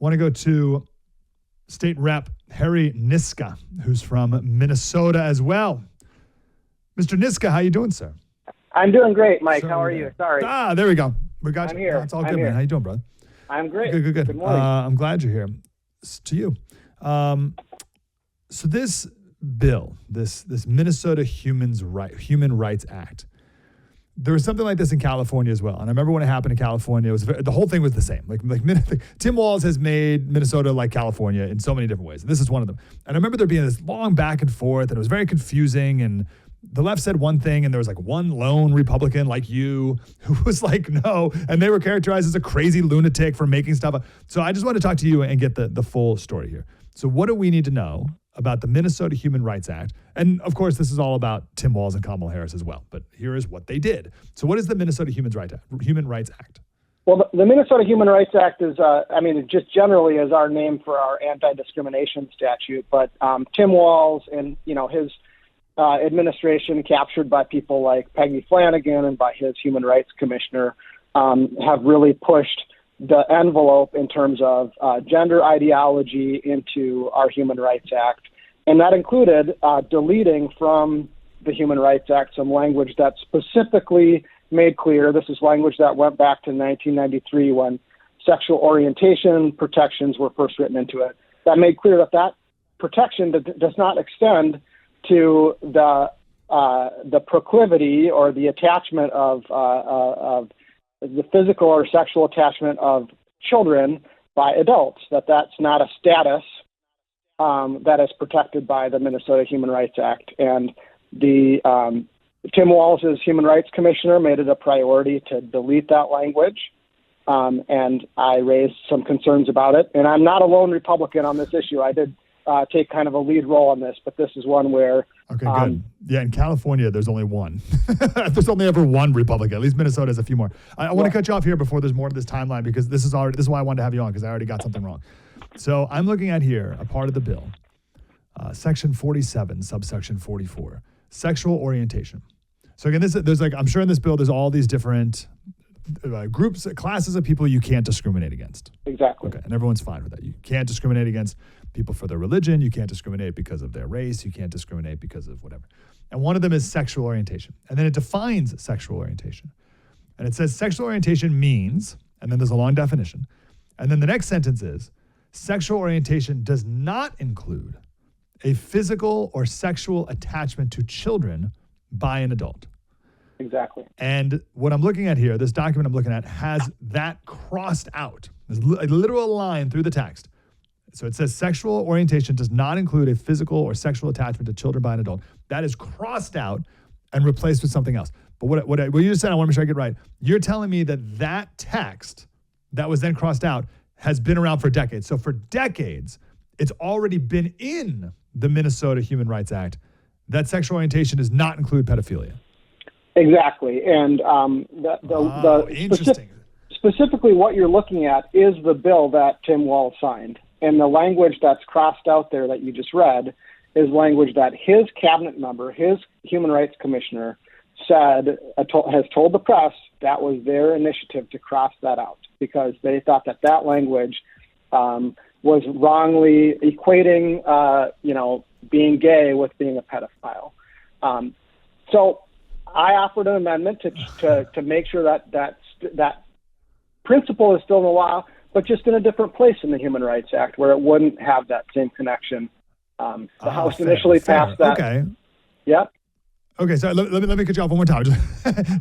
want to go to State Rep Harry Niska, who's from Minnesota as well. Mr. Niska, how you doing, sir? I'm doing great, Mike. How are you? Sorry. There we go. We got I'm you. here. It's all good, man. How you doing, brother? I'm great. Good. Good morning. I'm glad you're here. To you. So this bill, this Minnesota Human Rights Act, there was something like this in California as well. And I remember when it happened in California, it was the whole thing was the same. Like Tim Walz has made Minnesota like California in so many different ways. And this is one of them. And I remember there being this long back and forth, and it was very confusing. And the left said one thing, and there was like one lone Republican like you who was like, no. And they were characterized as a crazy lunatic for making stuff up. So I just want to talk to you and get the full story here. So what do we need to know about the Minnesota Human Rights Act? And of course, this is all about Tim Walz and Kamala Harris as well. But here is what they did. So what is the Minnesota Human Rights Act? Well, the Minnesota Human Rights Act is, it just generally is our name for our anti-discrimination statute. But Tim Walz and, his administration, captured by people like Peggy Flanagan and by his human rights commissioner, have really pushed the envelope in terms of gender ideology into our Human Rights Act. And that included deleting from the Human Rights Act some language that specifically made clear, this is language that went back to 1993 when sexual orientation protections were first written into it, that made clear that protection does not extend to the proclivity or the attachment of the physical or sexual attachment of children by adults, that's not a status that is protected by the Minnesota Human Rights Act. And Tim Walz's Human Rights Commissioner made it a priority to delete that language. And I raised some concerns about it. And I'm not a lone Republican on this issue. I did take kind of a lead role on this, but this is one where... Okay, good. Yeah, in California, there's only one. There's only ever one Republican. At least Minnesota has a few more. I want to cut you off here before there's more to this timeline, because this is why I wanted to have you on, because I already got something wrong. So I'm looking at here, a part of the bill, Section 47, subsection 44, sexual orientation. So again, I'm sure in this bill, there's all these different groups, classes of people you can't discriminate against. Exactly. Okay, and everyone's fine with that. You can't discriminate against people for their religion. You can't discriminate because of their race. You can't discriminate because of whatever. And one of them is sexual orientation. And then it defines sexual orientation. And it says sexual orientation means, and then there's a long definition. And then the next sentence is, sexual orientation does not include a physical or sexual attachment to children by an adult. Exactly. And what I'm looking at here, this document I'm looking at, has that crossed out. There's a literal line through the text. So it says sexual orientation does not include a physical or sexual attachment to children by an adult. That is crossed out and replaced with something else. But what you just said, I want to make sure I get right. You're telling me that text that was then crossed out has been around for decades. So for decades, it's already been in the Minnesota Human Rights Act that sexual orientation does not include pedophilia. Exactly. And interesting. Specifically what you're looking at is the bill that Tim Walz signed. And the language that's crossed out there that you just read is language that his cabinet member, his human rights commissioner, has told the press that was their initiative to cross that out, because they thought that language was wrongly equating, being gay with being a pedophile. So I offered an amendment to make sure that principle is still in the law, but just in a different place in the Human Rights Act where it wouldn't have that same connection. The House initially passed that. Okay. Yep. Okay, so let me cut you off one more time,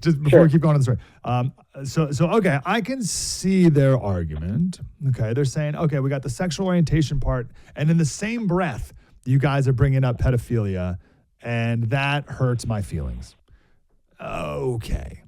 just before we keep going on the story. So okay, I can see their argument. Okay, they're saying, okay, we got the sexual orientation part, and in the same breath, you guys are bringing up pedophilia, and that hurts my feelings. Okay.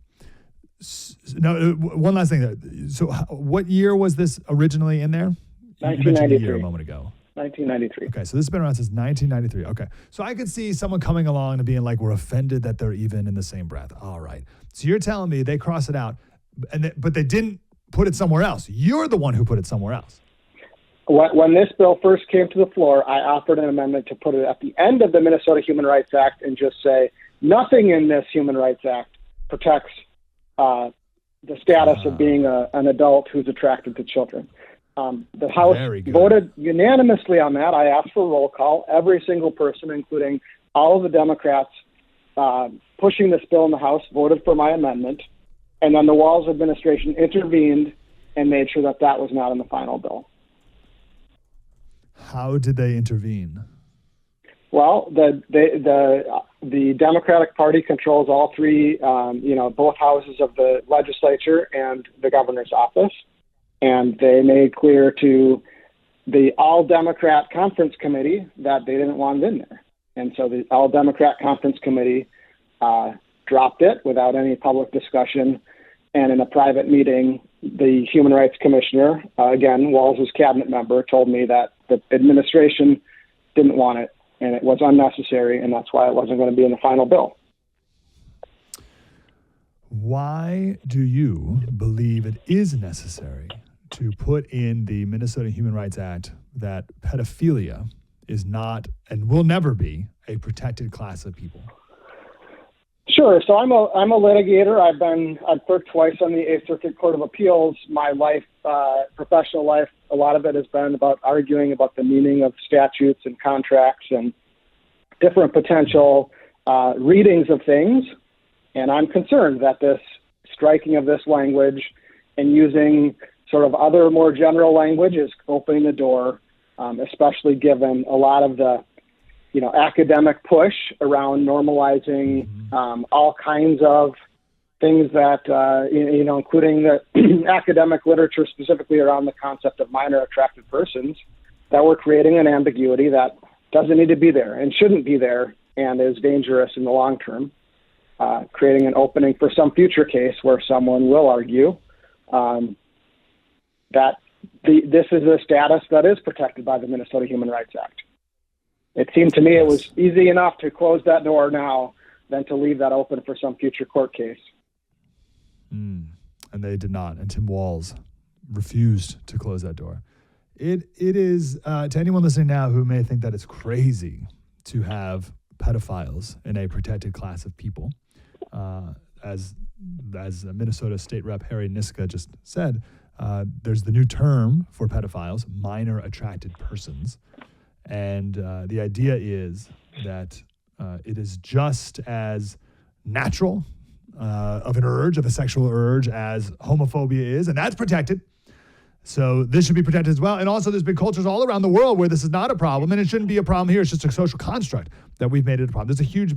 No, one last thing. So what year was this originally in there? 1993. You mentioned a year a moment ago. 1993. Okay, so this has been around since 1993. Okay, so I could see someone coming along and being like, we're offended that they're even in the same breath. All right. So you're telling me they cross it out, but they didn't put it somewhere else. You're the one who put it somewhere else. When this bill first came to the floor, I offered an amendment to put it at the end of the Minnesota Human Rights Act and just say, nothing in this Human Rights Act protects the status of being an adult who's attracted to children. The House Very good. voted unanimously on that. I asked for a roll call. Every single person, including all of the Democrats pushing this bill in the House, voted for my amendment. And then the Walz administration intervened and made sure that that was not in the final bill. How did they intervene? Well, the Democratic Party controls all three, both houses of the legislature and the governor's office. And they made clear to the all-Democrat conference committee that they didn't want it in there. And so the all-Democrat conference committee dropped it without any public discussion. And in a private meeting, the Human Rights Commissioner, again, Walz's cabinet member, told me that the administration didn't want it and it was unnecessary, and that's why it wasn't going to be in the final bill. Why do you believe it is necessary to put in the Minnesota Human Rights Act that pedophilia is not and will never be a protected class of people? Sure. So I'm a litigator. I've clerked twice on the Eighth Circuit Court of Appeals. My life, professional life, a lot of it has been about arguing about the meaning of statutes and contracts and different potential readings of things. And I'm concerned that this striking of this language and using sort of other more general language is opening the door, especially given a lot of the academic push around normalizing all kinds of things that, including the academic literature specifically around the concept of minor attracted persons, that we're creating an ambiguity that doesn't need to be there and shouldn't be there and is dangerous in the long term, creating an opening for some future case where someone will argue that this is a status that is protected by the Minnesota Human Rights Act. It seemed to me it was easy enough to close that door now than to leave that open for some future court case. And they did not. And Tim Walz refused to close that door. It is, to anyone listening now who may think that it's crazy to have pedophiles in a protected class of people, as Minnesota State Rep Harry Niska just said, there's the new term for pedophiles, minor attracted persons. And the idea is that it is just as natural of an urge, of a sexual urge, as homophobia is, and that's protected. So this should be protected as well. And also there's been cultures all around the world where this is not a problem, and it shouldn't be a problem here. It's just a social construct that we've made it a problem. There's a huge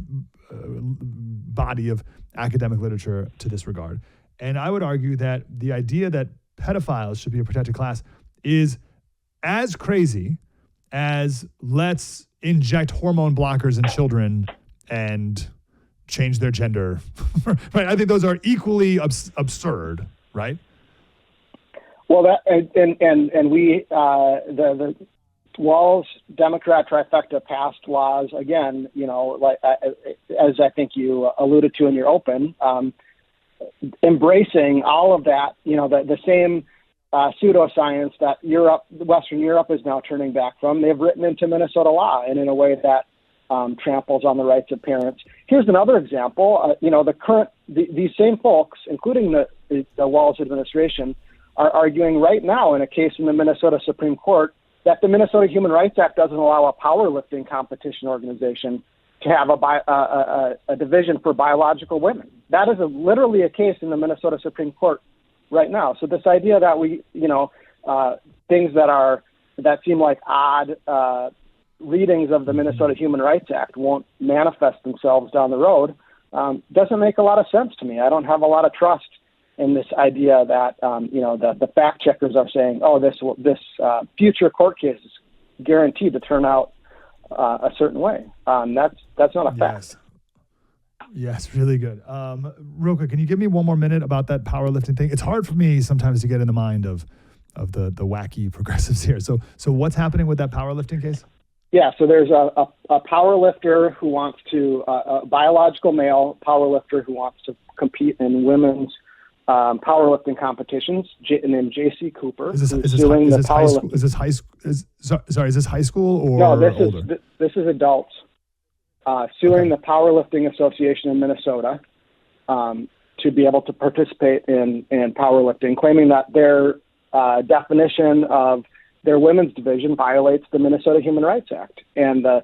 body of academic literature to this regard. And I would argue that the idea that pedophiles should be a protected class is as crazy as let's inject hormone blockers in children and change their gender. Right? I think those are equally absurd, right? Well, that and we the Walz Democrat trifecta passed laws again. Like as I think you alluded to in your open, embracing all of that. The same pseudoscience that Western Europe is now turning back from. They've written into Minnesota law and in a way that tramples on the rights of parents. Here's another example. These same folks, including the Walz administration, are arguing right now in a case in the Minnesota Supreme Court that the Minnesota Human Rights Act doesn't allow a powerlifting competition organization to have a division for biological women. That is literally a case in the Minnesota Supreme Court right now. So this idea that things that seem like odd readings of the Minnesota Human Rights Act won't manifest themselves down the road doesn't make a lot of sense to me. I don't have a lot of trust in this idea that the fact checkers are saying, this future court case is guaranteed to turn out a certain way. That's not a fact. Yes, really good. Real quick, can you give me one more minute about that powerlifting thing? It's hard for me sometimes to get in the mind of the wacky progressives here. So what's happening with that powerlifting case? Yeah, so there's a powerlifter who wants to, a biological male powerlifter who wants to compete in women's powerlifting competitions, named J.C. Cooper. Is this high school or no? This is adults suing the Powerlifting Association in Minnesota to be able to participate in powerlifting, claiming that their definition of their women's division violates the Minnesota Human Rights Act. And the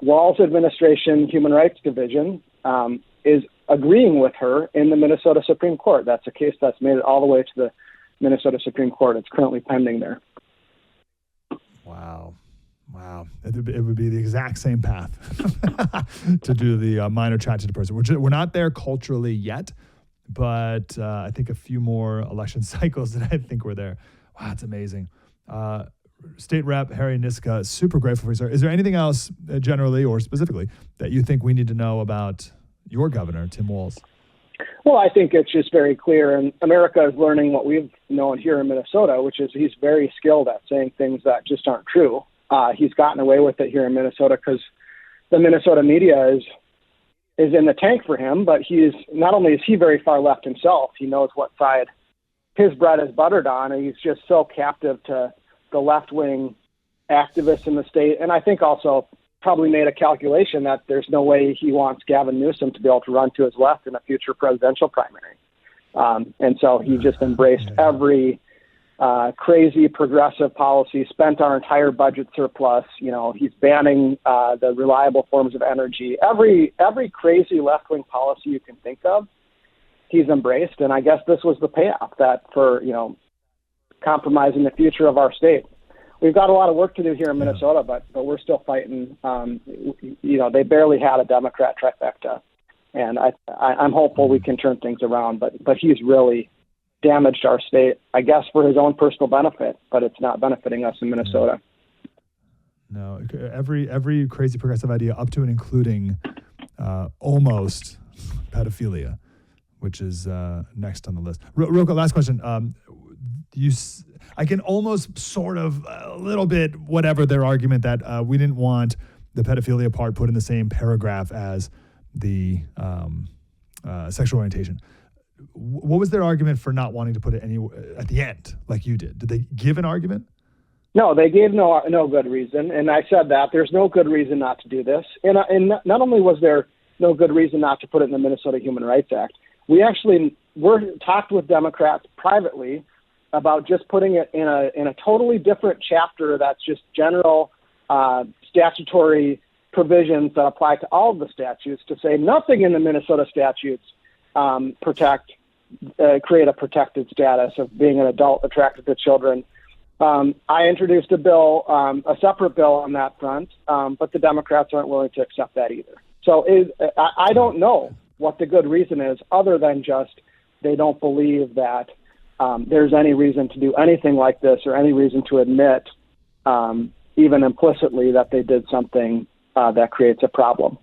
Walz administration Human Rights Division is agreeing with her in the Minnesota Supreme Court. That's a case that's made it all the way to the Minnesota Supreme Court. It's currently pending there. Wow. It would be the exact same path to do the minor transgender person. We're not there culturally yet, but I think a few more election cycles that I think we're there. Wow, it's amazing. State Rep Harry Niska, super grateful for you, sir. Is there anything else generally or specifically that you think we need to know about your governor, Tim Walz? Well, I think it's just very clear, and America is learning what we've known here in Minnesota, which is he's very skilled at saying things that just aren't true. He's gotten away with it here in Minnesota because the Minnesota media is in the tank for him, but not only is he very far left himself, he knows what side his bread is buttered on, and he's just so captive to the left-wing activists in the state. And I think also probably made a calculation that there's no way he wants Gavin Newsom to be able to run to his left in a future presidential primary. And so he just embraced every crazy progressive policy, spent our entire budget surplus. He's banning the reliable forms of energy. Every crazy left-wing policy you can think of, he's embraced. And I guess this was the payoff that for, compromising the future of our state. We've got a lot of work to do here in Minnesota, but we're still fighting. They barely had a Democrat trifecta, and I'm hopeful we can turn things around. But he's really damaged our state, I guess, for his own personal benefit, but it's not benefiting us in Minnesota. No, every crazy progressive idea, up to and including almost pedophilia, which is next on the list. Real quick, last question. I can almost sort of a little bit whatever their argument that we didn't want the pedophilia part put in the same paragraph as the sexual orientation. What was their argument for not wanting to put it at the end like you did? Did they give an argument? No, they gave no good reason, and I said that there's no good reason not to do this. And not only was there no good reason not to put it in the Minnesota Human Rights Act, we actually talked with Democrats privately about just putting it in a totally different chapter that's just general statutory provisions that apply to all of the statutes, to say nothing in the Minnesota statutes create a protected status of being an adult attracted to children. I introduced a separate bill on that front, but the Democrats aren't willing to accept that either. So I don't know what the good reason is, other than just they don't believe that there's any reason to do anything like this, or any reason to admit, even implicitly, that they did something that creates a problem.